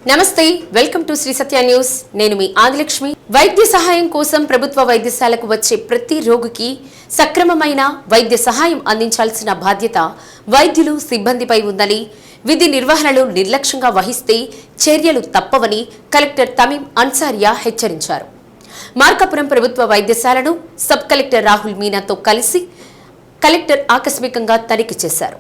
నమస్తే, welcome to Sri Satya news. నేను మీ ఆదిలక్ష్మి. వైద్య సహాయం కోసం ప్రభుత్వ వైద్యశాలకు వచ్చే ప్రతి రోగికి సక్రమమైన వైద్య సహాయం అందించాల్సిన బాధ్యత వైద్యులు సిబ్బందిపై ఉందని, విధి నిర్వహణలో నిర్లక్ష్యంగా వహిస్తే చర్యలు తప్పవని కలెక్టర్ తమీం అన్సారియా హెచ్చరించారు. మార్కాపురం ప్రభుత్వ వైద్యశాలను సబ్ కలెక్టర్ రాహుల్ మీనాతో కలిసి కలెక్టర్ ఆకస్మికంగా తనిఖీ చేశారు.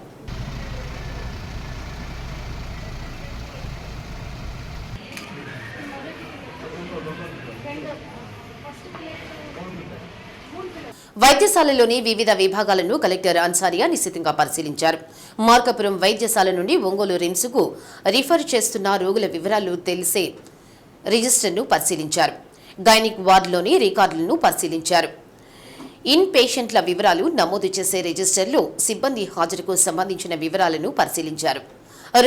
వైద్యశాలలోని వివిధ విభాగాలను కలెక్టర్ అన్సారియా నిశితంగా పరిశీలించారు. మార్కాపురం వైద్యశాల నుండి ఒంగోలు రిమ్స్కు రిఫర్ చేస్తున్న రోగుల వివరాలు తెలిసే రిజిస్టర్ను పరిశీలించారు. గైనిక్ వార్డులోని రికార్డులను పరిశీలించారు. ఇన్ పేషెంట్ల వివరాలు నమోదు చేసే రిజిస్టర్లో సిబ్బంది హాజరుకు సంబంధించిన వివరాలను పరిశీలించారు.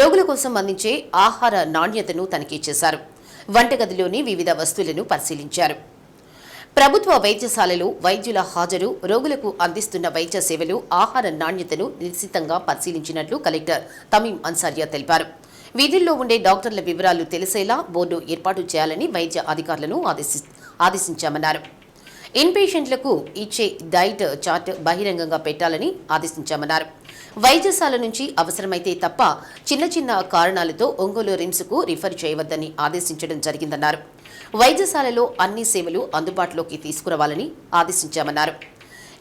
రోగుల కోసం అందించే ఆహార నాణ్యతను తనిఖీ చేశారు. వంటగదిలోని వివిధ వస్తువులను పరిశీలించారు. ప్రభుత్వ వైద్యశాలలో వైద్యుల హాజరు, రోగులకు అందిస్తున్న వైద్య సేవలు, ఆహార నాణ్యతను నిశితంగా పరిశీలించినట్లు కలెక్టర్ తమీం అన్సారియా తెలిపారు. వీధుల్లో ఉండే డాక్టర్ల వివరాలు తెలిసేలా బోర్డు ఏర్పాటు చేయాలని వైద్య అధికారులను ఆదేశించామన్నారు. ఇన్ పేషెంట్లకు ఇచ్చే డైట్ చార్ట్ బహిరంగంగా పెట్టాలని ఆదేశించామన్నారు. వైద్యశాల నుంచి అవసరమైతే తప్ప చిన్న చిన్న కారణాలతో ఒంగోలు రిమ్స్కు రిఫర్ చేయవద్దని ఆదేశించడం జరిగిందన్నారు. వైద్యశాలలో అన్ని సేవలు అందుబాటులోకి తీసుకురావాలని ఆదేశించామన్నారు.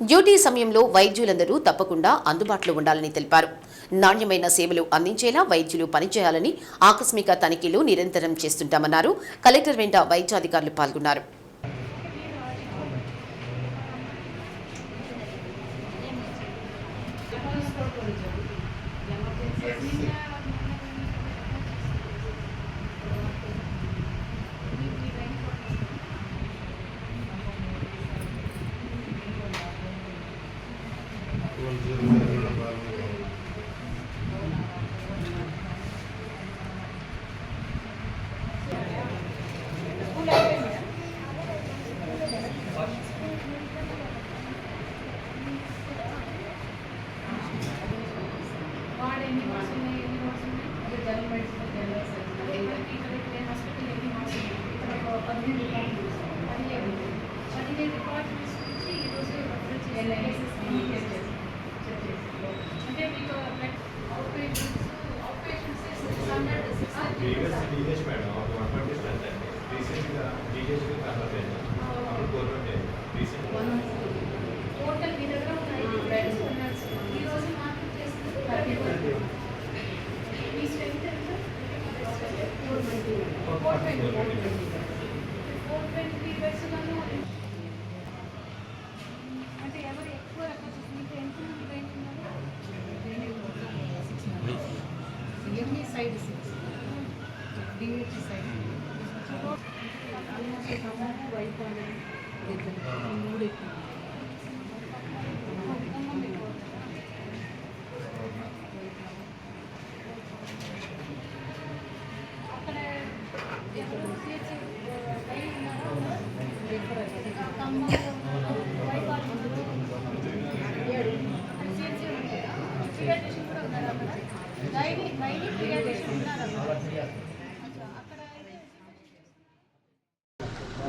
డ్యూటీ సమయంలో వైద్యులందరూ తప్పకుండా అందుబాటులో ఉండాలని తెలిపారు. నాణ్యమైన సేవలు అందించేలా వైద్యులు పనిచేయాలని, ఆకస్మిక తనిఖీలు నిరంతరం చేస్తుంటామన్నారు. కలెక్టర్ వెంట వైద్యాధికారులు పాల్గొన్నారు.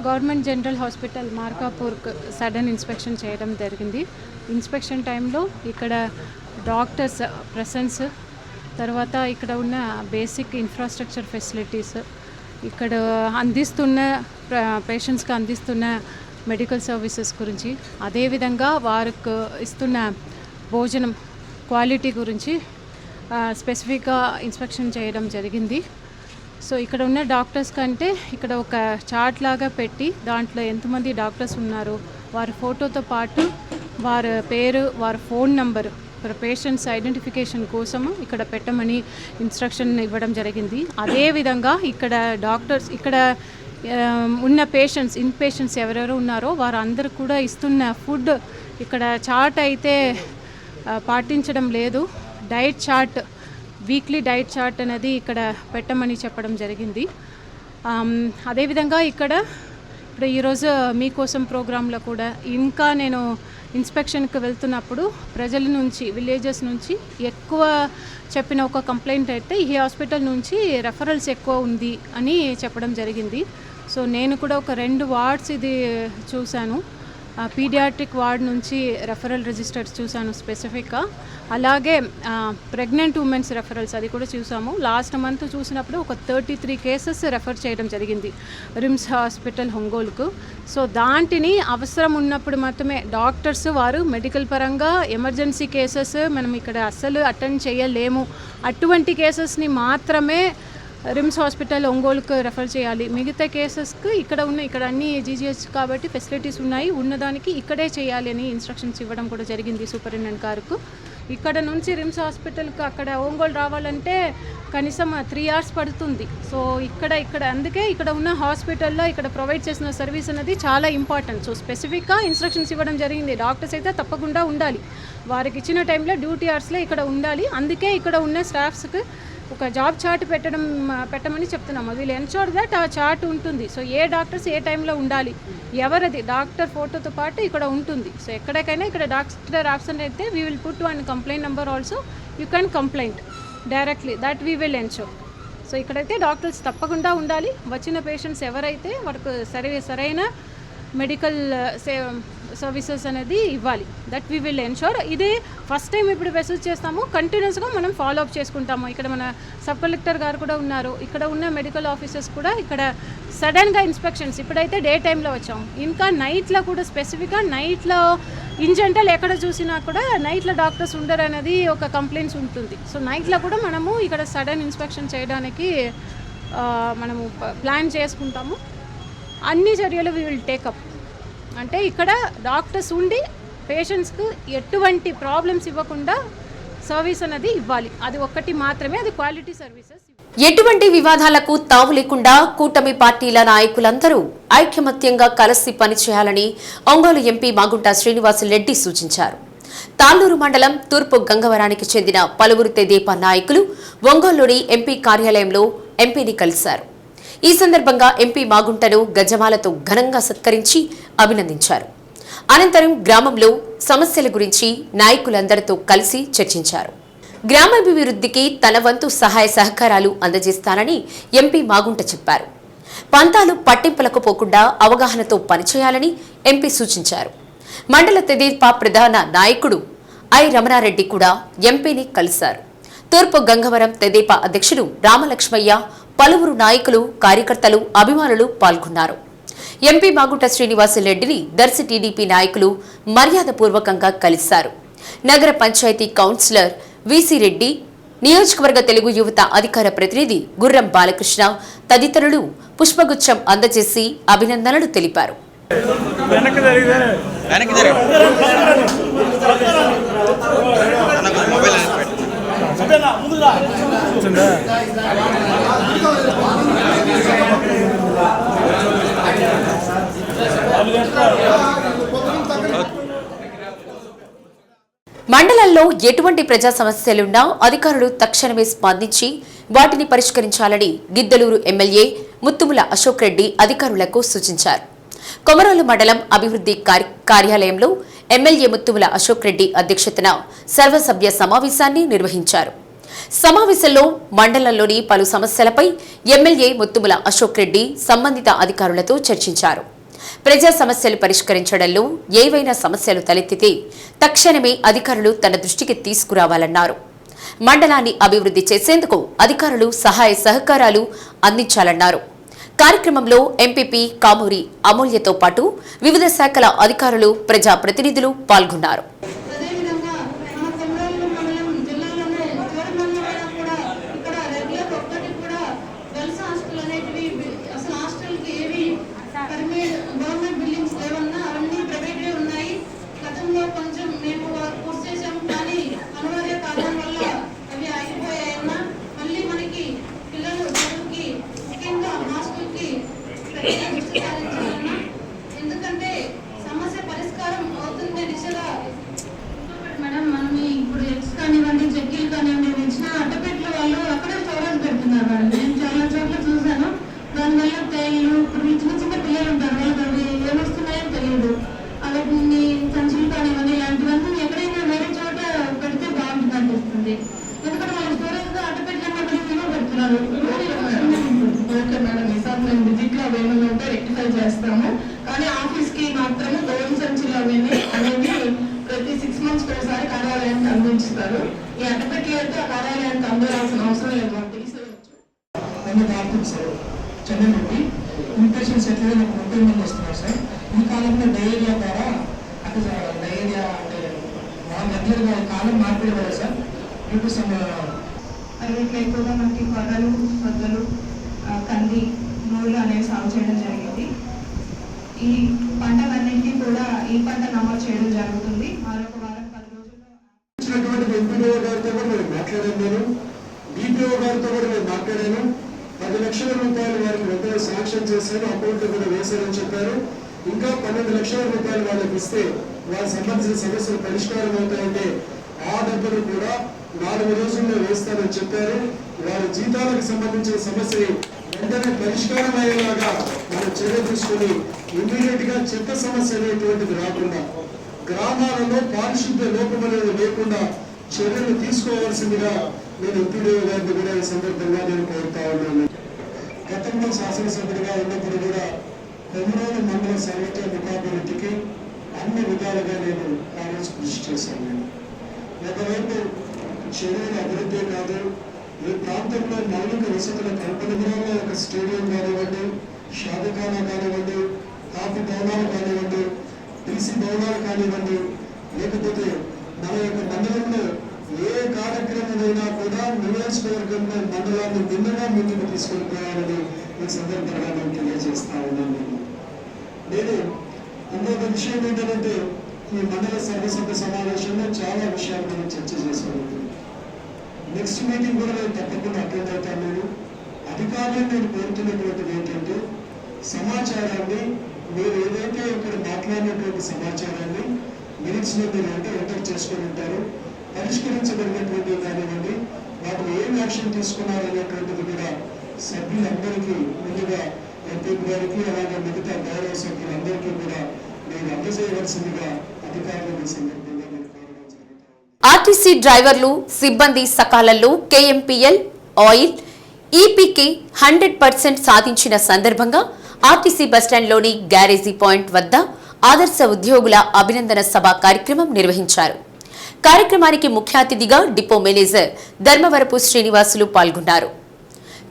Government general hospital Markapur sudden inspection చేయడం జరిగింది. ఇన్స్పెక్షన్ టైంలో ఇక్కడ డాక్టర్స్ ప్రెసెన్స్, తర్వాత ఇక్కడ ఉన్న బేసిక్ ఇన్ఫ్రాస్ట్రక్చర్ ఫెసిలిటీస్, ఇక్కడ అందిస్తున్న పేషెంట్స్కి అందిస్తున్న మెడికల్ సర్వీసెస్ గురించి, అదేవిధంగా వారికి ఇస్తున్న భోజనం క్వాలిటీ గురించి స్పెసిఫిక్గా ఇన్స్పెక్షన్ చేయడం జరిగింది. సో ఇక్కడ ఉన్న డాక్టర్స్ కంటే ఇక్కడ ఒక చార్ట్ లాగా పెట్టి దాంట్లో ఎంతమంది డాక్టర్స్ ఉన్నారు, వారి ఫోటోతో పాటు వారి పేరు, వారి ఫోన్ నంబరు పేషెంట్స్ ఐడెంటిఫికేషన్ కోసము ఇక్కడ పెట్టమని ఇన్స్ట్రక్షన్ ఇవ్వడం జరిగింది. అదేవిధంగా ఇక్కడ డాక్టర్స్ ఇక్కడ ఉన్న పేషెంట్స్, ఇన్ పేషెంట్స్ ఎవరెవరు ఉన్నారో వారందరూ కూడా ఇస్తున్న ఫుడ్ ఇక్కడ చార్ట్ అయితే పాటించడం లేదు. Diet chart, weekly diet chart అనేది ఇక్కడ పెట్టమని చెప్పడం జరిగింది. అదేవిధంగా ఇక్కడ ఇప్పుడు ఈరోజు మీకోసం ప్రోగ్రాంలో కూడా ఇంకా నేను ఇన్స్పెక్షన్కి వెళ్తున్నప్పుడు ప్రజల నుంచి విలేజెస్ నుంచి ఎక్కువ చెప్పిన ఒక కంప్లైంట్ అయితే ఈ హాస్పిటల్ నుంచి రెఫరల్స్ ఎక్కువ ఉంది అని చెప్పడం జరిగింది. సో నేను కూడా ఒక 2 వార్డ్స్ ఇది చూశాను. పీడియాట్రిక్ వార్డ్ నుంచి రెఫరల్ రిజిస్టర్స్ చూశాను స్పెసిఫిక్గా. అలాగే ప్రెగ్నెంట్ ఉమెన్స్ రెఫరల్స్ అది కూడా చూసాము. లాస్ట్ మంత్ చూసినప్పుడు ఒక 33 కేసెస్ రెఫర్ చేయడం జరిగింది రిమ్స్ హాస్పిటల్ ఒంగోలుకు. సో దాంటిని అవసరం ఉన్నప్పుడు మాత్రమే డాక్టర్స్ వారు మెడికల్ పరంగా ఎమర్జెన్సీ కేసెస్ మనం ఇక్కడ అస్సలు అటెండ్ చేయలేము, అటువంటి కేసెస్ని మాత్రమే రిమ్స్ హాస్పిటల్ ఒంగోలుకు రెఫర్ చేయాలి. మిగతా కేసెస్కి ఇక్కడ అన్ని జీజీహెచ్ కాబట్టి ఫెసిలిటీస్ ఉన్నాయి, ఉన్నదానికి ఇక్కడే చేయాలి అని ఇన్స్ట్రక్షన్స్ ఇవ్వడం కూడా జరిగింది సూపరింటెండెంట్ గారికి. ఇక్కడ నుంచి రిమ్స్ హాస్పిటల్కి అక్కడ ఒంగోలు రావాలంటే కనీసం 3 hours పడుతుంది. సో ఇక్కడ అందుకే ఇక్కడ ఉన్న హాస్పిటల్లో ఇక్కడ ప్రొవైడ్ చేసిన సర్వీస్ అనేది చాలా ఇంపార్టెంట్. సో స్పెసిఫిక్గా ఇన్స్ట్రక్షన్స్ ఇవ్వడం జరిగింది. డాక్టర్స్ అయితే తప్పకుండా ఉండాలి, వారికి ఇచ్చిన టైంలో డ్యూటీ అవర్స్లో ఇక్కడ ఉండాలి. అందుకే ఇక్కడ ఉన్న స్టాఫ్స్కి ఒక జాబ్ చార్ట్ పెట్టమని చెప్తున్నాము. వీళ్ళు ఎన్షూర్ దట్ ఆ చార్ట్ ఉంటుంది. సో ఏ డాక్టర్స్ ఏ టైంలో ఉండాలి, ఎవరది డాక్టర్ ఫోటోతో పాటు ఇక్కడ ఉంటుంది. సో ఎక్కడికైనా ఇక్కడ డాక్టర్ ఆబ్సెంట్ అయితే we will put 1 complaint number also, you can complaint directly that we will ensure. So ఇక్కడైతే డాక్టర్స్ తప్పకుండా ఉండాలి. వచ్చిన పేషెంట్స్ ఎవరైతే వారికి సరైన మెడికల్ సర్వీసెస్ అనేది ఇవ్వాలి, దట్ వీ విల్ ఎన్షూర్. ఇది ఫస్ట్ టైం ఇప్పుడు మెసేజ్ చేస్తాము, కంటిన్యూస్గా మనం ఫాలో అప్ చేసుకుంటాము. ఇక్కడ మన సబ్ కలెక్టర్ గారు కూడా ఉన్నారు, ఇక్కడ ఉన్న మెడికల్ ఆఫీసర్స్ కూడా ఇక్కడ సడన్గా ఇన్స్పెక్షన్స్ ఇప్పుడైతే డే టైంలో వచ్చాము, ఇంకా నైట్లో కూడా స్పెసిఫిక్గా నైట్లో ఇన్ జనరల్ ఎక్కడ చూసినా కూడా నైట్లో డాక్టర్స్ ఉండరు అనేది ఒక కంప్లైంట్స్ ఉంటుంది. సో నైట్లో కూడా మనము ఇక్కడ సడన్ ఇన్స్పెక్షన్ చేయడానికి మనము ప్లాన్ చేసుకుంటాము. అన్ని చర్యలు వీ విల్ టేకప్. అంటే ఇక్కడ డాక్టర్స్ ఉండి పేషెంట్స్కు ఎటువంటి ప్రాబ్లమ్స్ ఇవ్వకుండా సర్వీస్ అనేది ఇవ్వాలి, అది ఒక్కటి మాత్రమే, అది క్వాలిటీ సర్వీసెస్. ఎటువంటి వివాదాలకు తావు లేకుండా కూటమి పార్టీల నాయకులందరూ ఐకమత్యంగా కలిసి పనిచేయాలని ఒంగోలు ఎంపీ మాగుంట శ్రీనివాసులరెడ్డి సూచించారు. తాళ్లూరు మండలం తూర్పు గంగవరానికి చెందిన పలువురు తెదేపా నాయకులు ఒంగోలులోని ఎంపీ కార్యాలయంలో ఎంపీని కలిశారు. ఈ సందర్భంగా ఎంపీ మాగుంటను గజమాలతో ఘనంగా సత్కరించి అభినందించారు. అనంతరం గ్రామంలో సమస్యల గురించి నాయకులందరితో కలిసి చర్చించారు. గ్రామాభివృద్ధికి తన వంతు సహాయ సహకారాలు అందజేస్తానని ఎంపీ మాగుంట చెప్పారు. పంతాలు పట్టింపులకు పోకుండా అవగాహనతో పనిచేయాలని ఎంపీ సూచించారు. మండల తెదేపా ప్రధాన నాయకుడు ఐ రమణారెడ్డి కూడా ఎంపీని కలిశారు. తూర్పు గంగవరం తెదేపా అధ్యక్షుడు రామలక్ష్మయ్య, పలువురు నాయకులు, కార్యకర్తలు, అభిమానులు పాల్గొన్నారు. ఎంపీ మాగుంట శ్రీనివాసులరెడ్డిని దర్శి టీడీపీ నాయకులు మర్యాదపూర్వకంగా కలిశారు. నగర పంచాయతీ కౌన్సిలర్ వీసీ రెడ్డి, నియోజకవర్గ తెలుగు యువత అధికార ప్రతినిధి గుర్రం బాలకృష్ణ తదితరులు పుష్పగుచ్చం అందజేసి అభినందనలు తెలిపారు. మండలంలో ఎటువంటి ప్రజా సమస్యలున్నా అధికారులు తక్షణమే స్పందించి వాటిని పరిష్కరించాలని గిద్దలూరు ఎమ్మెల్యే ముత్తుముల అశోక్ రెడ్డి అధికారులకు సూచించారు. కొమరోలు మండలం అభివృద్ధి కార్యాలయంలో ఎమ్మెల్యే ముత్తుముల అశోక్ రెడ్డి అధ్యక్షతన సర్వసభ్య సమావేశాన్ని నిర్వహించారు. సమావేశంలో మండలంలోని పలు సమస్యలపై ఎమ్మెల్యే ముత్తుముల అశోక్ రెడ్డి సంబంధిత అధికారులతో చర్చించారు. ప్రజా సమస్యలు పరిష్కరించడంలో ఏవైనా సమస్యలు తలెత్తితే తక్షణమే అధికారులు తన దృష్టికి తీసుకురావాలన్నారు. మండలాన్ని అభివృద్ధి చేసేందుకు అధికారులు సహాయ సహకారాలు అందించాలన్నారు. కార్యక్రమంలో ఎంపీపీ కామూరి అమూల్యతో పాటు వివిధ శాఖల అధికారులు, ప్రజాప్రతినిధులు పాల్గొన్నారు. ఎందుకంటే సమస్య పరిష్కారం అవుతుంది దిశగా మేడం, మనం ఇప్పుడు ఎక్స్ కానివ్వండి, జగ్గిలు కానివ్వండి ఇచ్చిన అట్టపెట్ల వాళ్ళు అక్కడే స్టోరేజ్ పెడుతున్నారు మేడం. నేను చాలా చోట్ల చూశాను. దానివల్ల తేళ్ళు, ఇప్పుడు చిన్న చిన్న పిల్లలు ఉంటారు, వాళ్ళకి అవి ఏమొస్తున్నాయో తెలియదు. అలాంటి సంచులు కానివ్వండి ఓకే మేడం ఈసారి మేము విజిట్లో ఏమైనా ఉంటే రెక్టిఫై చేస్తాము, కానీ ఆఫీస్కి మాత్రమే గోల్డ్ సంచులు అనేవి ప్రతి 6 months ఒకసారి కార్యాలయానికి అందించుతారు. ఈ అట్టపెట్టలు అయితే ఆ కార్యాలయానికి అందించాల్సిన అవసరం లేదు, మనం తీసేయచ్చు. సార్ చెన్నై నుండి ఇన్పేషెంట్స్ ఎట్లా నాకు 30 మంది వస్తున్నారు సార్. ఈ కాలంలో డయేరియా ద్వారా అంటే డయేరియా అంటే రెగ్యులర్గా కాలం మార్పిడి కదా సార్. డ్యూ సమ్ ప్రైవేట్లో ఎక్కువగా మనకి కొర్రలు, పొద్దలు, కంది, నూళ్ళు అనేవి సాగు చేయడం జరిగింది. ఈ పంటలన్నింటినీ కూడా ఈ పంట నమోదు చేయడం జరుగుతుంది. మరొక వారం 10 రోజుల్లో ఎంపీడీఓ గారితో కూడా నేను మాట్లాడాను, నేను డిపిఓ గారితో కూడా నేను మాట్లాడాను. 10 లక్షల రూపాయలు వారికి వెంటనే శాంక్షన్ చేశాను, అకౌంట్లో కూడా వేశారని చెప్పారు. ఇంకా 12 లక్షల రూపాయలు వాళ్ళకి ఇస్తే వారికి సంబంధించిన సమస్యలు పరిష్కారం అవుతాయంటే ఆ డబ్బులు కూడా 4 రోజుల్లో వేస్తారని చెప్పారు. వారి జీతాలకు సంబంధించిన సమస్యని వెంటనే పరిష్కారం అయ్యేలాగా మనం చర్య తీసుకుని ఇమ్మీడియట్ గా చెత్త సమస్య అనేటువంటిది రాకుండా, గ్రామాలలో పారిశుద్ధ్య లోపం అనేది లేకుండా చర్యలు తీసుకోవాల్సిందిగా నేను ఎంపీడీఓ గారిని కూడా ఈ సందర్భంగా నేను కోరుతా ఉన్నాను. గతంలో శాసనసభ్యుడిగా ఉన్నప్పుడు కూడా కొమరోలు మండల సర్వత్ర ముఖాభివృద్ధికి అన్ని విధాలుగా నేను ఆ రోజు కృషి చేశాను. నేను ఒకవైపు చెరువుల అభివృద్ధి కాదు, ఈ ప్రాంతంలో మౌలిక వసతుల కల్పనలో ఒక స్టేడియం కానివ్వండి, షాదుఖానా కానివ్వండి, కాఫీ భవనాలు కానివ్వండి, టీసీ భవనాలు కానివ్వండి, లేకపోతే మన యొక్క మండలంలో ఏ కార్యక్రమమైనా కూడా నియోజకవర్గంలో మండలాన్ని భిన్నంగా ముందుకు తీసుకెళ్ళిపోవాలని ఈ సందర్భంగా నేను తెలియజేస్తా ఉన్నాను. నేను ఇంకొక విషయం ఏంటంటే ఈ మండల సర్వసభ్య సమావేశంలో చాలా విషయాలు మనం చర్చ చేసుకోవాలి. నెక్స్ట్ మీటింగ్ కూడా నేను తప్పకుండా అటెండ్ అవుతాను. నేను అధికారులను నేను కోరుతున్నటువంటిది ఏంటంటే సమాచారాన్ని మీరు ఏదైతే ఇక్కడ మాట్లాడినటువంటి సమాచారాన్ని మినిట్స్లో మీరు ఎంటర్ చేసుకొని ఉంటారు, పరిష్కరించబడినటువంటి కానివ్వండి, వాటిని ఏం యాక్షన్ తీసుకున్నారనేటువంటిది కూడా సభ్యులందరికీ ముందుగా ఎంపీ గారికి అలాగే మిగతా గౌరవ సభ్యులందరికీ కూడా నేను అందజేయవలసిందిగా అధికారులను సందర్భంగా నేను కోరడం జరుగుతుంది. ఆర్టీసీ డ్రైవర్లు సిబ్బంది సకాలంలో కేఎంపీఎల్, ఆయిల్, ఈపీకే 100% సాధించిన సందర్భంగా ఆర్టీసీ బస్టాండ్లోని గ్యారేజీ పాయింట్ వద్ద ఆదర్శ ఉద్యోగుల అభినందన సభ కార్యక్రమం నిర్వహించారు. కార్యక్రమానికి ముఖ్య అతిథిగా డిపో మేనేజర్ ధర్మవరపు శ్రీనివాసులు పాల్గొన్నారు.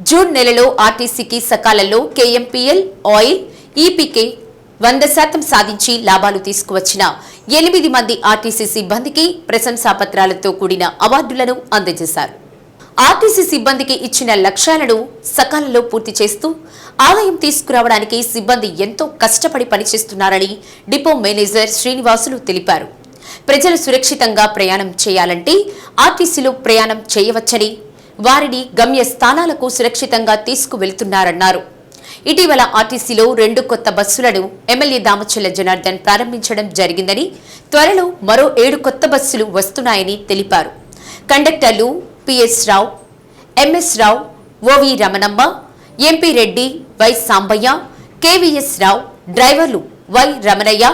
జూన్ నెలలో ఆర్టీసీకి సకాలంలో కేఎంపీఎల్, ఆయిల్, ఈపీకే 100% సాధించి లాభాలు తీసుకువచ్చిన 8 మంది ఆర్టీసీ సిబ్బందికి ప్రశంసాపత్రాలతో కూడిన అవార్డులను అందజేశారు. ఆర్టీసీ సిబ్బందికి ఇచ్చిన లక్ష్యాలను సకాలంలో పూర్తి చేస్తూ ఆదాయం తీసుకురావడానికి సిబ్బంది ఎంతో కష్టపడి పనిచేస్తున్నారని డిపో మేనేజర్ శ్రీనివాసులు తెలిపారు. ప్రజలు సురక్షితంగా ప్రయాణం చేయాలంటే ఆర్టీసీలో ప్రయాణం చేయవచ్చని, వారిని గమ్య స్థానాలకు సురక్షితంగా తీసుకువెళ్తున్నారన్నారు. ఇటీవల ఆర్టీసీలో 2 కొత్త బస్సులను ఎమ్మెల్యే దామచల్ల జనార్దన్ ప్రారంభించడం జరిగిందని, త్వరలో మరో 7 కొత్త బస్సులు వస్తున్నాయని తెలిపారు. కండక్టర్లు PS Rao, MS Rao, OV Ramanamma, MP Reddy, Y Sambaiah, KVS Rao, డ్రైవర్లు వై రమణయ్య,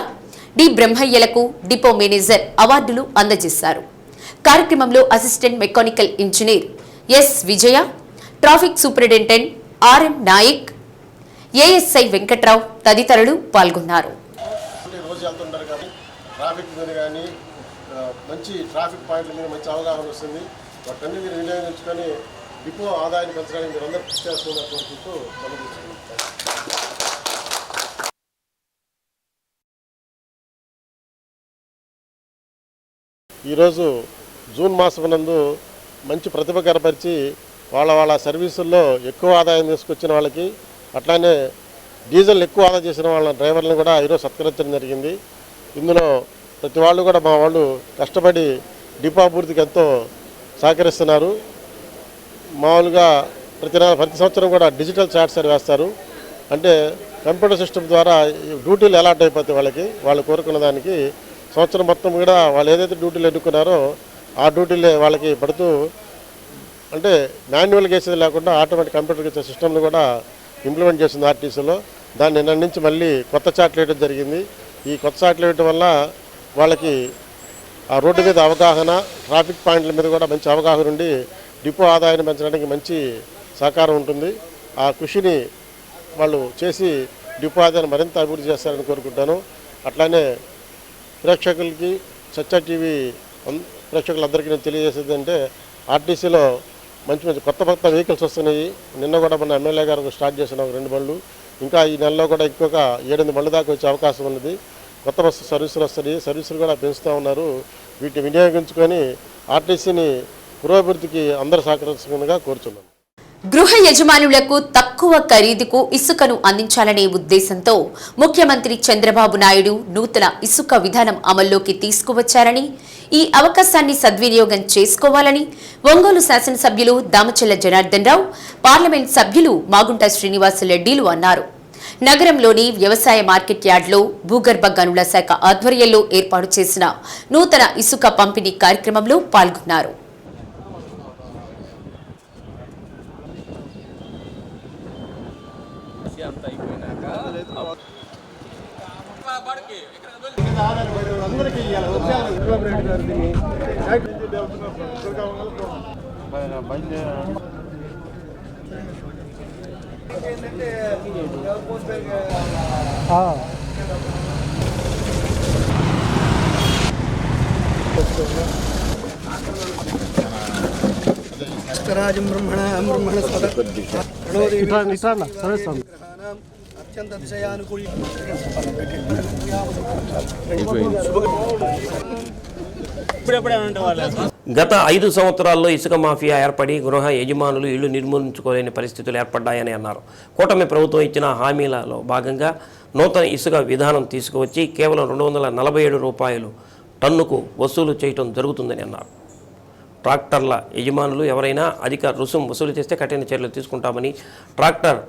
డి బ్రహ్మయ్యలకు డిపో మేనేజర్ అవార్డులు అందజేశారు. కార్యక్రమంలో assistant mechanical engineer S Vijaya, traffic superintendent RM Nayak, ASI Venkatrao తదితరులు పాల్గొన్నారు. మంచి ట్రాఫిక్ పాయింట్ల మీద మంచి అవగాహన వస్తుంది. వాటన్ని మీరు వినియోగించుకొని డిపో ఆదాయాన్ని పెంచడానికి మీరు అందరూ కృషి చేస్తున్న కోరుకుంటూ ఈరోజు జూన్ మాసమునందు మంచి ప్రతిభ కనపరిచి వాళ్ళ సర్వీసుల్లో ఎక్కువ ఆదాయం తీసుకొచ్చిన వాళ్ళకి, అట్లానే డీజిల్ ఎక్కువ ఆదా చేసిన వాళ్ళ డ్రైవర్లను కూడా ఈరోజు సత్కరించడం జరిగింది. ఇందులో ప్రతి వాళ్ళు కూడా మా వాళ్ళు కష్టపడి డిపో అభివృద్ధికి ఎంతో సహకరిస్తున్నారు. మామూలుగా ప్రతి సంవత్సరం కూడా డిజిటల్ చార్ట్స్ వేస్తారు. అంటే కంప్యూటర్ సిస్టమ్ ద్వారా డ్యూటీలు అలాట్ అయిపోతాయి వాళ్ళకి, వాళ్ళు కోరుకున్న దానికి సంవత్సరం మొత్తం కూడా వాళ్ళు ఏదైతే డ్యూటీలు ఎన్నుకున్నారో ఆ డ్యూటీలే వాళ్ళకి పడుతూ, అంటే మాన్యువల్గా వేసేది లేకుండా ఆటోమేటిక్ కంప్యూటర్కి ఇచ్చే సిస్టమ్ని కూడా ఇంప్లిమెంట్ చేసింది ఆర్టీసీలో. దాన్ని నిన్న నుంచి మళ్ళీ కొత్త చార్ట్లు వేయడం జరిగింది. ఈ కొత్త చార్ట్లు వేయడం వల్ల వాళ్ళకి ఆ రోడ్డు మీద అవగాహన, ట్రాఫిక్ పాయింట్ల మీద కూడా మంచి అవగాహన ఉండి డిపో ఆదాయాన్ని పెంచడానికి మంచి సహకారం ఉంటుంది. ఆ కృషిని వాళ్ళు చేసి డిపో ఆదాయాన్ని మరింత అభివృద్ధి చేస్తారని కోరుకుంటాను. అట్లానే ప్రేక్షకులకి సత్య టీవీ ప్రేక్షకులందరికీ నేను తెలియజేసేది అంటే ఆర్టీసీలో మంచి మంచి కొత్త వెహికల్స్ వస్తున్నాయి. నిన్న కూడా మన ఎమ్మెల్యే గారు స్టార్ట్ చేసిన 2 బండ్లు, ఇంకా ఈ నెలలో కూడా ఇంకొక 7-8 బండ్ల దాకా వచ్చే అవకాశం ఉన్నది. కొత్త బస్సు సర్వీసులు వస్తాయి, సర్వీసులు కూడా పెంచుతూ ఉన్నారు. వీటిని వినియోగించుకొని ఆర్టీసీని పురోభివృద్ధికి అందరూ సహకరించగా కోరుచున్నాను. గృహ యజమానులకు తక్కువ ఖరీదుకు ఇసుకను అందించాలనే ఉద్దేశంతో ముఖ్యమంత్రి చంద్రబాబు నాయుడు నూతన ఇసుక విధానం అమల్లోకి తీసుకువచ్చారని, ఈ అవకాశాన్ని సద్వినియోగం చేసుకోవాలని ఒంగోలు శాసనసభ్యులు దామచల్ల జనార్దన్ రావు, పార్లమెంట్ సభ్యులు మాగుంట శ్రీనివాసరెడ్డిలు అన్నారు. నగరంలోని వ్యవసాయ మార్కెట్ యార్డ్లో భూగర్భ గనుల శాఖ ఆధ్వర్యంలో ఏర్పాటు చేసిన నూతన ఇసుక పంపిణీ కార్యక్రమంలో పాల్గొన్నారు. రాజం బ్రహ్మణ బ్రహ్మణ అత్యంత అతిశయానుకూలి గత 5 సంవత్సరాల్లో ఇసుక మాఫియా ఏర్పడి గృహ యజమానులు ఇళ్లు నిర్మూలించుకోలేని పరిస్థితులు ఏర్పడ్డాయని అన్నారు. కూటమి ప్రభుత్వం ఇచ్చిన హామీలలో భాగంగా నూతన ఇసుక విధానం తీసుకువచ్చి కేవలం 247 రూపాయలు టన్నుకు వసూలు చేయడం జరుగుతుందని అన్నారు. ట్రాక్టర్ల యజమానులు ఎవరైనా అధిక రుసుం వసూలు చేస్తే కఠిన చర్యలు తీసుకుంటామని, ట్రాక్టర్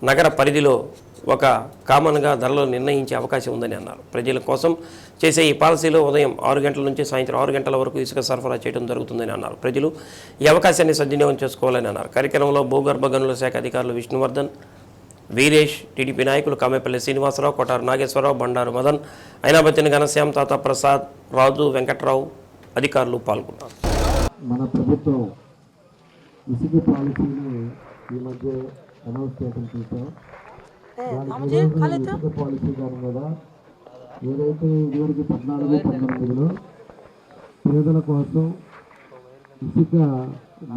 నగర పరిధిలో ఒక కామన్గా ధరలు నిర్ణయించే అవకాశం ఉందని అన్నారు. ప్రజల కోసం చేసే ఈ పాలసీలో ఉదయం 6 గంటల నుంచి సాయంత్రం 6 గంటల వరకు ఇసుక సరఫరా చేయడం జరుగుతుందని అన్నారు. ప్రజలు ఈ అవకాశాన్ని సద్వినియోగం చేసుకోవాలని అన్నారు. కార్యక్రమంలో భూగర్భ గనుల శాఖ అధికారులు విష్ణువర్ధన్, వీరేష్, టీడీపీ నాయకులు కామేపల్లి శ్రీనివాసరావు, కొటారు నాగేశ్వరరావు, బండారు మదన్, అయినాబత్తిన ఘనశ్యాం, తాత ప్రసాద్, రాజు, వెంకట్రావు అధికారులు పాల్గొన్నారు. మన ప్రభుత్వం ఇసుక పాలసీని ఈ మధ్య అనౌన్స్ చేయడం చూసాం. ఇసుక పాలసీ కాదు కదా, ఏదైతే ఇదివరకు 14-19లో పేదల కోసం ఇసుక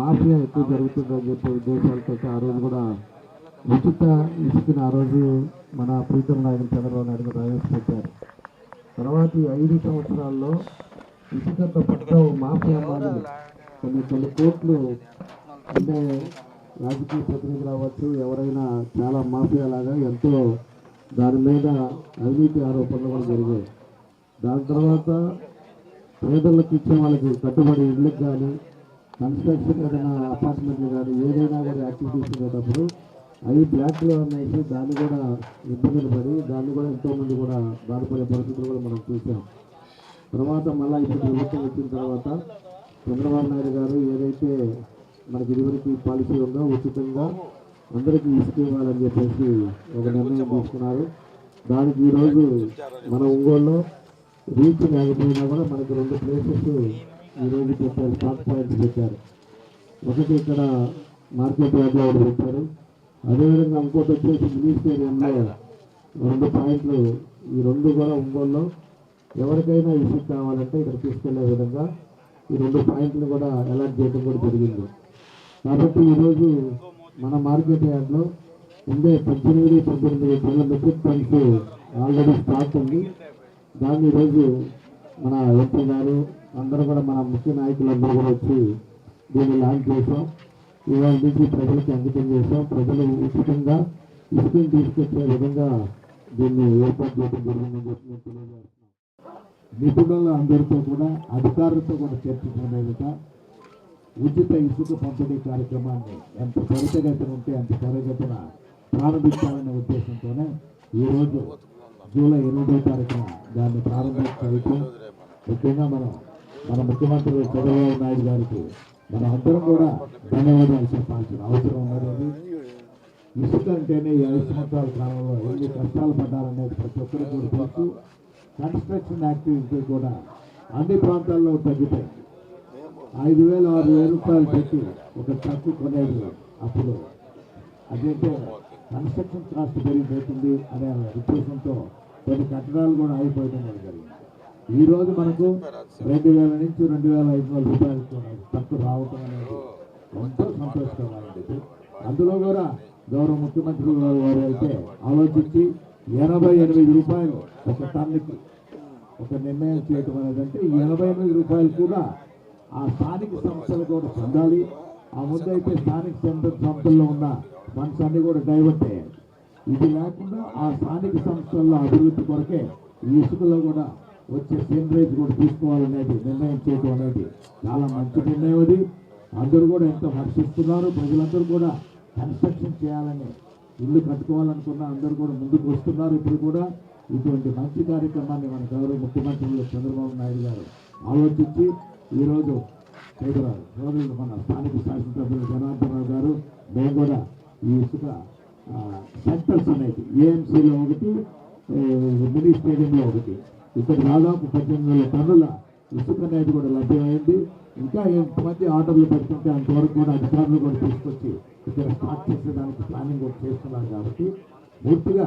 మాఫియా ఎక్కువ జరుగుతుందని చెప్పే ఉద్దేశాలతో ఆ రోజు కూడా ఉచిత ఇసుకని ఆ రోజు మన ప్రీతం నాయకుడు చంద్రబాబు నాయుడు ప్రవేశపెట్టారు. తర్వాత ఈ 5 సంవత్సరాల్లో ఇసుకతో పెద్ద మాఫియా మాదిరి కొన్ని కోట్లు అంటే రాజకీయ ప్రతినిధులు అవ్వచ్చు, ఎవరైనా చాలా మాఫియా లాగా ఎంతో దాని మీద అవినీతి ఆరోపణలు కూడా జరిగాయి. దాని తర్వాత పేదలకు ఇచ్చే వాళ్ళకి కట్టుబడి ఇళ్ళకి కానీ కన్స్ట్రక్షన్ ఏదైనా అపార్ట్మెంట్లు కానీ ఏదైనా కూడా యాక్టివిటీస్ ఉండేటప్పుడు అవి బ్లాక్లో అనేసి దాన్ని కూడా ఇబ్బందులు పడి దాన్ని కూడా ఎంతోమంది కూడా బాధపడే పరిస్థితులు కూడా మనం చూసాం. తర్వాత మళ్ళీ ఇప్పుడు ప్రభుత్వం వచ్చిన తర్వాత చంద్రబాబు నాయుడు గారు ఏదైతే మనకి ఇదివరకు పాలసీ ఉందో ఉచితంగా అందరికీ ఇసుక ఇవ్వాలని చెప్పేసి ఒక నిర్ణయం తీసుకున్నారు. దానికి ఈరోజు మన ఒంగోలులో రీచ్ లేకపోయినా కూడా మనకి 2 ప్లేసెస్ ఈరోజు పెట్టారు, స్టాక్ పాయింట్స్ పెట్టారు. ఒకటి ఇక్కడ మార్కెట్ యార్డ్లో ఒకటి పెట్టారు, అదేవిధంగా ఇంకోటి వచ్చేసి మినీ స్టేడియంలో 2 పాయింట్లు. ఈ 2 కూడా ఒంగోలులో ఎవరికైనా ఇసుక కావాలంటే ఇక్కడ తీసుకెళ్లే విధంగా ఈ 2 పాయింట్లు కూడా అలాట్ చేయడం కూడా జరిగింది. కాబట్టి ఈరోజు మన మార్కెట్ యార్డ్లో ఉండే 18 మెట్రిక్ టన్స్ ఆల్రెడీ స్టాక్ ఉంది. దాన్ని ఈరోజు మన ఎంపీ గారు అందరూ కూడా మన ముఖ్య నాయకులందరూ కూడా వచ్చి దీన్ని లాంచ్ చేసాం. ఇవాళ నుంచి ప్రజలకి అంకితం చేసాం. ప్రజలు ఉచితంగా ఇసుకని తీసుకొచ్చే విధంగా దీన్ని ఏర్పాటు చేయడం జరిగిందని చెప్పి నేను తెలియజేస్తున్నాను. నిపుణులు అందరితో కూడా అధికారులతో కూడా చర్చించిన మీదట ఉచిత ఇసుక పంపిణీ కార్యక్రమాన్ని ఎంత త్వరితగతిన ఉంటే అంత త్వరితగతిన ప్రారంభించాలనే ఉద్దేశంతోనే ఈరోజు జూలై 8వ తారీఖున దాన్ని ప్రారంభించడం. ముఖ్యంగా మన ముఖ్యమంత్రి చంద్రబాబు నాయుడు గారికి మనం అందరం కూడా ధన్యవాదాలు చెప్పాల్సిన అవసరం ఉన్నది. ఇసుక అంటేనే ఈ 5 సంవత్సరాల కాలంలో ఎన్ని కష్టాలు పడ్డారనేది ప్రతి ఒక్కరికి కూడా తెలుసు. కన్స్ట్రక్షన్ యాక్టివిటీ కూడా అన్ని ప్రాంతాల్లో తగ్గిపోయింది. 5,000-6,000 రూపాయలు పెట్టి ఒక ట్రక్కు కొనేది అప్పుడు అదైతే కన్స్ట్రక్షన్ కాస్ట్ పెరిగిపోతుంది అనే ఉద్దేశంతో కొన్ని కట్టడాలు కూడా ఆగిపోయడం కూడా జరిగింది. ఈరోజు మనకు 2,000 నుంచి 2,500 రూపాయలతో తక్కువ రావటం అనేది ఎంతో సంతోషకరమైనది. అందులో కూడా గౌరవ ముఖ్యమంత్రి గారు అయితే ఆలోచించి 88 రూపాయలు ఒక టన్నుకి ఒక నిర్ణయం చేయటం అనేది, అంటే 88 రూపాయలు కూడా ఆ స్థానిక సంస్థలు కూడా పొందాలి. ఆ ముందైతే స్థానిక సంస్థల్లో ఉన్న ఫండ్స్ అన్ని కూడా డైవర్ట్ అయ్యాయి. ఇది లేకుండా ఆ స్థానిక సంస్థల్లో అభివృద్ధి కొరకే ఈ ఇసుకలో కూడా వచ్చే సేంద్రేజ్ కూడా తీసుకోవాలనేది నిర్ణయం చేయడం అనేది చాలా మంచి నిర్ణయం. అది అందరూ కూడా ఎంతో హర్షిస్తున్నారు. ప్రజలందరూ కూడా కన్స్ట్రక్షన్ చేయాలని, ఇల్లు కట్టుకోవాలనుకున్న అందరూ కూడా ముందుకు వస్తున్నారు. ఇప్పుడు కూడా ఇటువంటి మంచి కార్యక్రమాన్ని మన గౌరవ ముఖ్యమంత్రులు చంద్రబాబు నాయుడు గారు ఆలోచించి ఈరోజు సోదరులు మన స్థానిక శాసనసభ్యులు జనార్దనరావు గారు, మేము కూడా ఈ ఇసుక సెంటర్స్ అనేది ఏఎంసీలో ఒకటి, మినీ స్టేడియంలో ఒకటి, ఇక్కడ దాదాపు 18,000 టన్నుల ఇసుక అనేది కూడా లభ్యమైంది. ఇంకా ఎంతమంది ఆర్డర్లు పెడుతుంటే అంతవరకు కూడా అధికారులు కూడా తీసుకొచ్చి ఇక్కడ స్టార్ట్ చేసేదానికి ప్లానింగ్ కూడా చేస్తున్నారు. కాబట్టి పూర్తిగా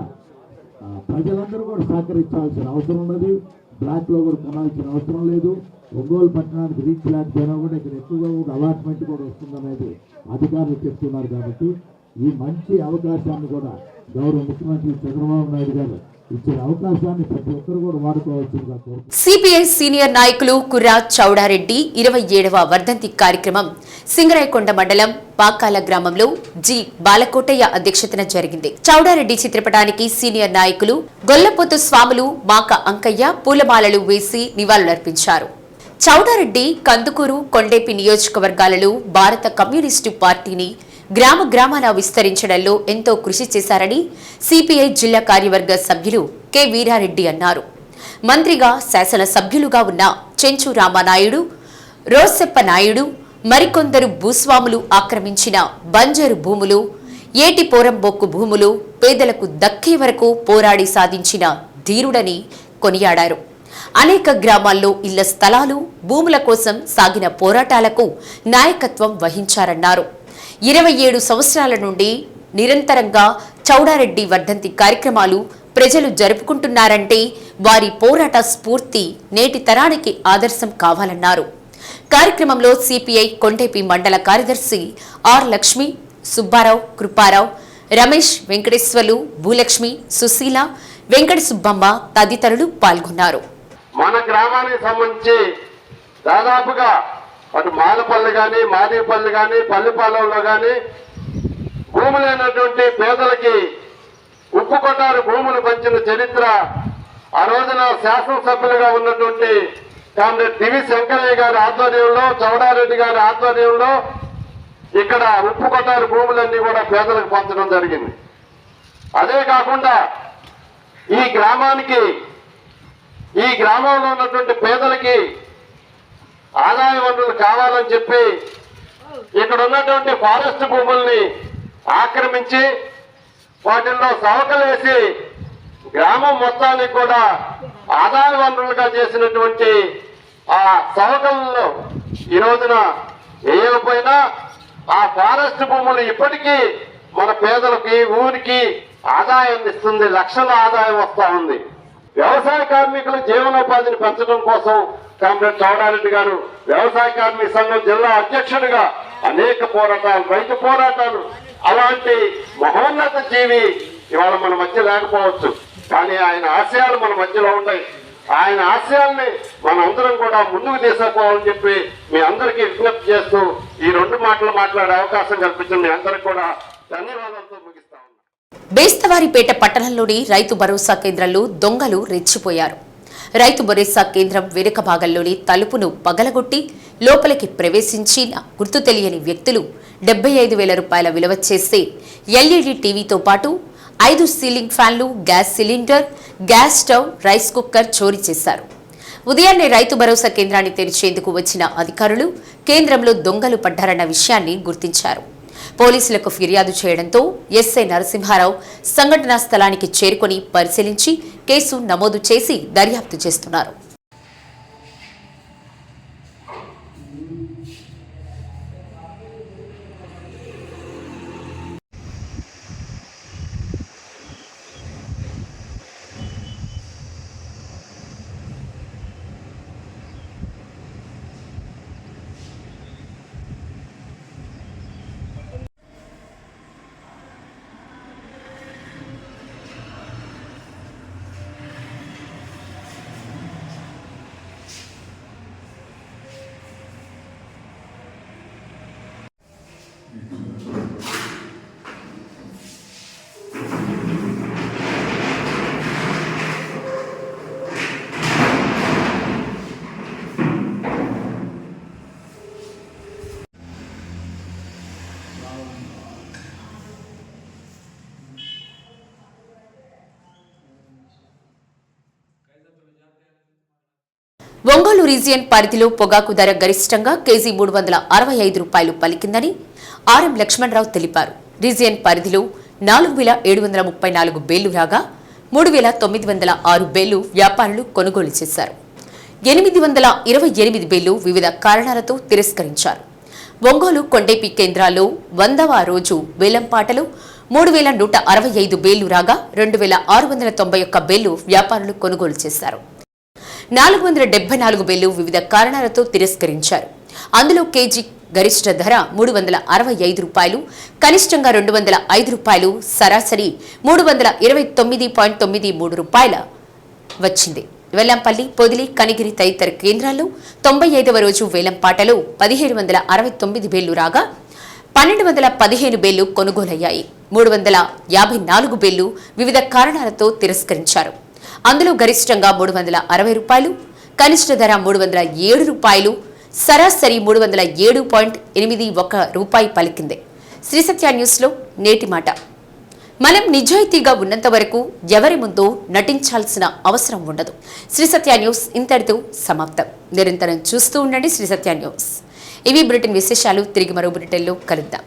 ప్రజలందరూ కూడా సహకరించాల్సిన అవసరం ఉన్నది. బ్లాక్లో కూడా కొనాల్సిన అవసరం లేదు. ఒంగోలు పట్టణానికి రీచ్ లేకపోయినా కూడా ఇక్కడ ఎక్కువగా కూడా అలాట్మెంట్ కూడా వస్తుందనేది అధికారులు చెప్తున్నారు. కాబట్టి ఈ మంచి అవకాశాన్ని కూడా గౌరవ ముఖ్యమంత్రి చంద్రబాబు నాయుడు గారు ఇచ్చిన అవకాశాన్ని ప్రతి ఒక్కరు కూడా వాడుకోవాల్సిందిగా కోరుతున్నాను. సిపిఐ సీనియర్ నాయకులు కుర్రా చౌడారెడ్డి 27వ వర్ధంతి కార్యక్రమం సింగరాయకొండ మండలం పాకాల గ్రామంలో జి బాలకోటయ్య అధ్యక్షతన జరిగింది. చౌడారెడ్డి చిత్రపటానికి సీనియర్ నాయకులు గొల్లపోతు స్వాములు, మాక అంకయ్య పూలమాలలు వేసి నివాళులర్పించారు. చౌడారెడ్డి కందుకూరు, కొండేపి నియోజకవర్గాలలో భారత కమ్యూనిస్టు పార్టీని గ్రామ గ్రామాన విస్తరించడంలో ఎంతో కృషి చేశారని సిపిఐ జిల్లా కార్యవర్గ సభ్యులు కె వీరారెడ్డి అన్నారు. మంత్రిగా, శాసనసభ్యులుగా ఉన్న చెంచు రామానాయుడు, రోసెప్ప నాయుడు, మరికొందరు భూస్వాములు ఆక్రమించిన బంజరు భూములు, ఏటి పోరంబొక్కు భూములు పేదలకు దక్కే వరకు పోరాడి సాధించిన ధీరుడని కొనియాడారు. అనేక గ్రామాల్లో ఇళ్ల స్థలాలు, భూముల కోసం సాగిన పోరాటాలకు నాయకత్వం వహించారన్నారు. 27 సంవత్సరాల నుండి నిరంతరంగా చౌడారెడ్డి వర్ధంతి కార్యక్రమాలు ప్రజలు జరుపుకుంటున్నారంటే వారి పోరాట స్ఫూర్తి నేటి తరానికి ఆదర్శం కావాలన్నారు. కార్యక్రమంలో సిపిఐ కొండేపి మండల కార్యదర్శి ఆర్ లక్ష్మి, సుబ్బారావు, కృపారావు, రమేష్, వెంకటేశ్వర్లు, భూలక్ష్మి, సుశీల, వెంకట సుబ్బమ్మ తదితరులు పాల్గొన్నారు. మన గ్రామానికి సంబంధించి దాదాపుగా అటు మాలపల్లి కానీ, మాదేపల్లి కానీ, పల్లిపాలెంలో కానీ భూమి లేనటువంటి పేదలకి ఉప్పు కొట్టారు భూములు పంచిన చరిత్ర ఆ రోజున శాసనసభ్యులుగా ఉన్నటువంటి కామ్రేడ్ దివి శంకరయ్య గారి ఆధ్వర్యంలో, చౌడారెడ్డి గారి ఆధ్వర్యంలో ఇక్కడ ఉప్పు కొట్టారు భూములన్నీ కూడా పేదలకు పంచడం జరిగింది. అదే కాకుండా ఈ గ్రామంలో ఉన్నటువంటి పేదలకి ఆదాయ వనరులు కావాలని చెప్పి ఇక్కడ ఉన్నటువంటి ఫారెస్ట్ భూముల్ని ఆక్రమించి వాటిల్లో సవకలేసి గ్రామం మొత్తానికి కూడా ఆదాయ వనరులుగా చేసినటువంటి ఆ సవకలను ఈ రోజున వేయకపోయినా ఆ ఫారెస్ట్ భూములు ఇప్పటికీ మన పేదలకి, ఊరికి ఆదాయాన్ని ఇస్తుంది. లక్షల ఆదాయం వస్తా ఉంది. వ్యవసాయ కార్మికుల జీవనోపాధిని పెంచడం కోసం కామ్రేడ్ చౌడారెడ్డి గారు వ్యవసాయ కార్మిక సంఘం జిల్లా అధ్యక్షుడిగా అనేక పోరాటాలు, రైతు పోరాటాలు, అలాంటి మహోన్నత జీవి ఇవాళ మన మధ్య లేకపోవచ్చు, కానీ ఆయన ఆశయాలు మన మధ్యలో ఉన్నాయి. ఆయన ఆశయాల్ని మనందరం కూడా ముందుకు తీసుకుపోవాలని చెప్పి మీ అందరికీ విజ్ఞప్తి చేస్తూ ఈ 2 మాటలు మాట్లాడే అవకాశం కల్పించిన మీ అందరికీ కూడా ధన్యవాదాలతో ముగిస్తా ఉన్నాను. బేస్తవారిపేట పట్టణంలోని రైతు భరోసా కేంద్రంలో దొంగలు రెచ్చిపోయారు. రైతు భరోసా కేంద్రం వెనుక భాగంలోని తలుపును పగలగొట్టి లోపలికి ప్రవేశించిన గుర్తు తెలియని వ్యక్తులు 75,000 రూపాయల విలువ చేసే ఎల్ఈడి టీవీతో పాటు 5 సీలింగ్ ఫ్యాన్లు, gas cylinder, gas stove, rice cooker చోరీ చేశారు. ఉదయాన్నే రైతు భరోసా కేంద్రాన్ని తెరిచేందుకు వచ్చిన అధికారులు కేంద్రంలో దొంగలు పడ్డారన్న విషయాన్ని గుర్తించారు. పోలీసులకు ఫిర్యాదు చేయడంతో ఎస్ఐ నరసింహారావు సంఘటనా స్థలానికి చేరుకొని పరిశీలించి కేసు నమోదు చేసి దర్యాప్తు చేస్తున్నారు. ఒంగోలు రీజియన్ పరిధిలో పొగాకు ధర గరిష్టంగా కేజీ 365 రూపాయలు పలికిందని ఆర్ఎం లక్ష్మణరావు తెలిపారు. రీజియన్ పరిధిలో 4734 బేళ్లు రాగా 3906 బేళ్లు వ్యాపారులు కొనుగోలు చేశారు. 828 బేళ్లు వివిధ కారణాలతో తిరస్కరించారు. ఒంగోలు కొండేపి కేంద్రాల్లో 100వ రోజు వేలంపాటలో 3165 బేళ్లు రాగా 2691 బేళ్లు వ్యాపారులు కొనుగోలు చేశారు. 474 బేళ్లు వివిధ కారణాలతో తిరస్కరించారు. అందులో కేజీ గరిష్ట ధర 365 రూపాయలు, కనిష్టంగా 205 రూపాయలు, సరాసరి 329.93 రూపాయల వచ్చింది. వెల్లంపల్లి, పొదిలి, కనిగిరి తదితర కేంద్రాల్లో 95వ రోజు వేలంపాటలో 1769 బేళ్లు రాగా 1215 బేళ్లు కొనుగోలయ్యాయి. 354 బేళ్లు వివిధ కారణాలతో తిరస్కరించారు. అందులో గరిష్టంగా 360 రూపాయలు, కనిష్ట ధర 307 రూపాయలు, సరాసరి 307.81 రూపాయి పలికింది. శ్రీ సత్య న్యూస్లో నేటి మాట. మనం నిజాయితీగా ఉన్నంత వరకు ఎవరి ముందు నటించాల్సిన అవసరం ఉండదు. శ్రీ సత్య న్యూస్ ఇంతటితో సమాప్తం. నిరంతరం చూస్తూ ఉండండి శ్రీ సత్య న్యూస్. ఇవి బులెటిన్ విశేషాలు. తిరిగి మరో బులెటిన్లో కలుద్దాం.